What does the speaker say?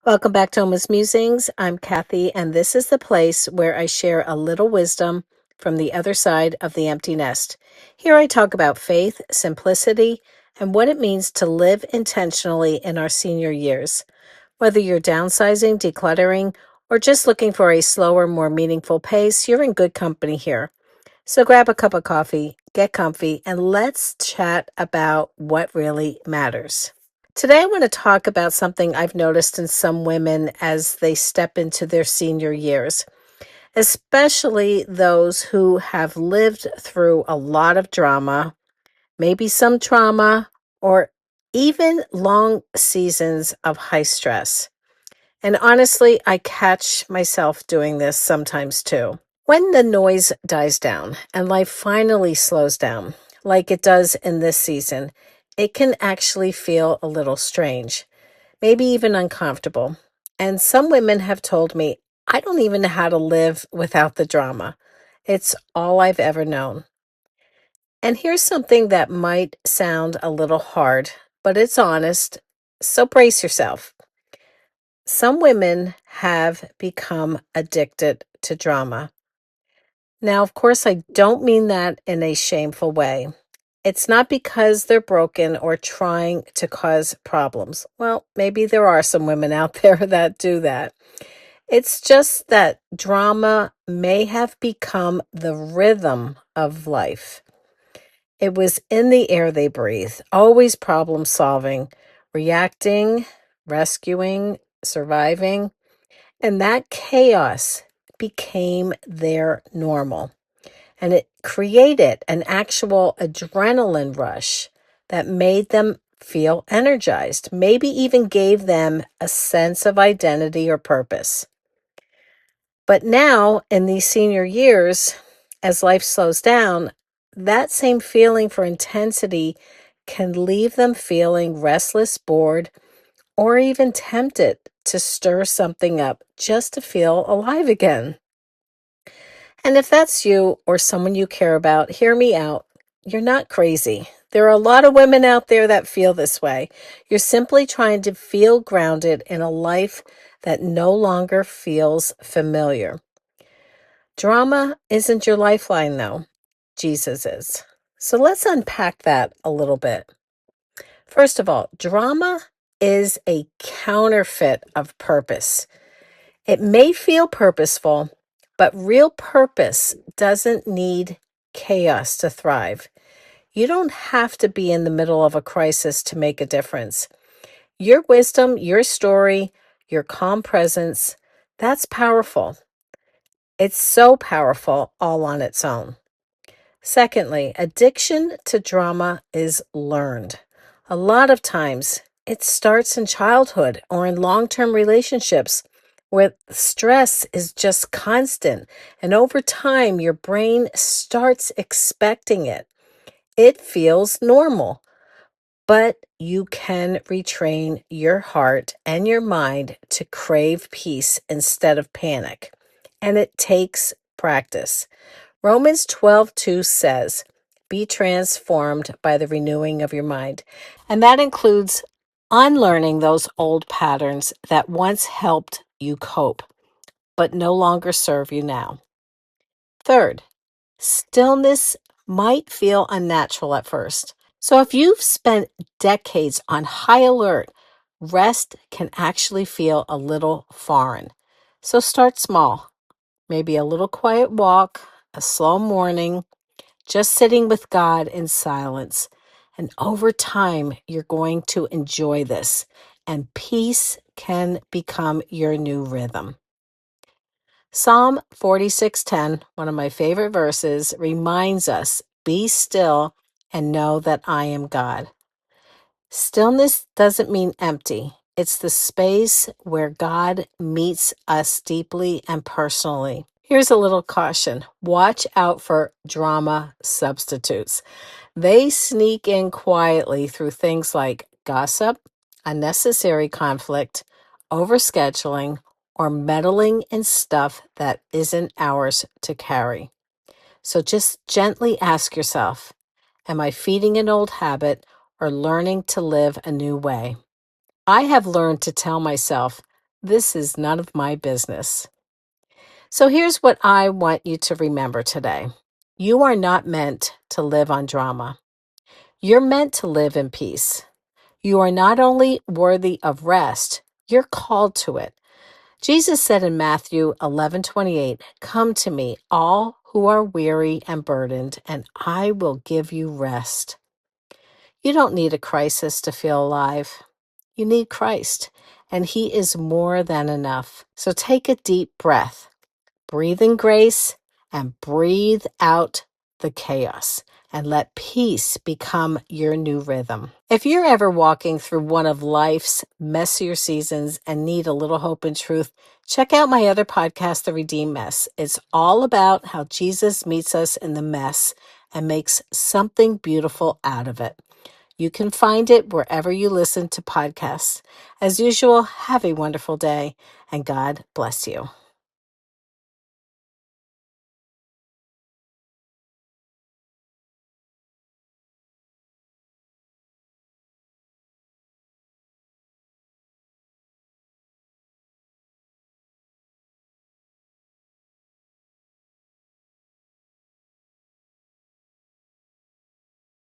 Welcome back to Alma's Musings. I'm Kathy, and this is the place where I share a little wisdom from the other side of the empty nest. Here I talk about faith, simplicity, and what it means to live intentionally in our senior years. Whether you're downsizing, decluttering, or just looking for a slower, more meaningful pace, you're in good company here. So grab a cup of coffee, get comfy, and let's chat about what really matters. Today, I want to talk about something I've noticed in some women as they step into their senior years, especially those who have lived through a lot of drama, maybe some trauma, or even long seasons of high stress. And honestly, I catch myself doing this sometimes too. When the noise dies down and life finally slows down, like it does in this season, it can actually feel a little strange, maybe even uncomfortable. And some women have told me, I don't even know how to live without the drama. It's all I've ever known. And here's something that might sound a little hard, but it's honest. So brace yourself. Some women have become addicted to drama. Now, of course, I don't mean that in a shameful way. It's not because they're broken or trying to cause problems. Well, maybe there are some women out there that do that. It's just that drama may have become the rhythm of life. It was in the air they breathe, always problem solving, reacting, rescuing, surviving, and that chaos became their normal. And it created an actual adrenaline rush that made them feel energized, maybe even gave them a sense of identity or purpose. But now, in these senior years, as life slows down, that same feeling for intensity can leave them feeling restless, bored, or even tempted to stir something up just to feel alive again. And if that's you or someone you care about, hear me out. You're not crazy. There are a lot of women out there that feel this way. You're simply trying to feel grounded in a life that no longer feels familiar. Drama isn't your lifeline, though. Jesus is. So let's unpack that a little bit. First of all, drama is a counterfeit of purpose. It may feel purposeful, but real purpose doesn't need chaos to thrive. You don't have to be in the middle of a crisis to make a difference. Your wisdom, your story, your calm presence, that's powerful. It's so powerful all on its own. Secondly, addiction to drama is learned. A lot of times, it starts in childhood or in long-term relationships where stress is just constant. And over time, your brain starts expecting it. It feels normal, but you can retrain your heart and your mind to crave peace instead of panic. And it takes practice. Romans 12:2 says, be transformed by the renewing of your mind. And that includes unlearning those old patterns that once helped you cope, but no longer serve you now. Third, stillness might feel unnatural at first. So if you've spent decades on high alert, rest can actually feel a little foreign. So start small. Maybe a little quiet walk, a slow morning, just sitting with God in silence. And over time, you're going to enjoy this, and peace can become your new rhythm. Psalm 46:10, one of my favorite verses, reminds us, be still and know that I am God. Stillness doesn't mean empty. It's the space where God meets us deeply and personally. Here's a little caution. Watch out for drama substitutes. They sneak in quietly through things like gossip, unnecessary conflict, overscheduling, or meddling in stuff that isn't ours to carry. So just gently ask yourself, am I feeding an old habit or learning to live a new way? I have learned to tell myself, This is none of my business. So here's what I want you to remember today. You are not meant to live on drama. You're meant to live in peace. You are not only worthy of rest, you're called to it. Jesus said in Matthew 11:28, "Come to me, all who are weary and burdened, and I will give you rest." You don't need a crisis to feel alive. You need Christ, and He is more than enough. So take a deep breath, breathe in grace, and breathe out the chaos, and let peace become your new rhythm. If you're ever walking through one of life's messier seasons and need a little hope and truth, check out my other podcast, The Redeemed Mess. It's all about how Jesus meets us in the mess and makes something beautiful out of it. You can find it wherever you listen to podcasts. As usual, have a wonderful day, and God bless you.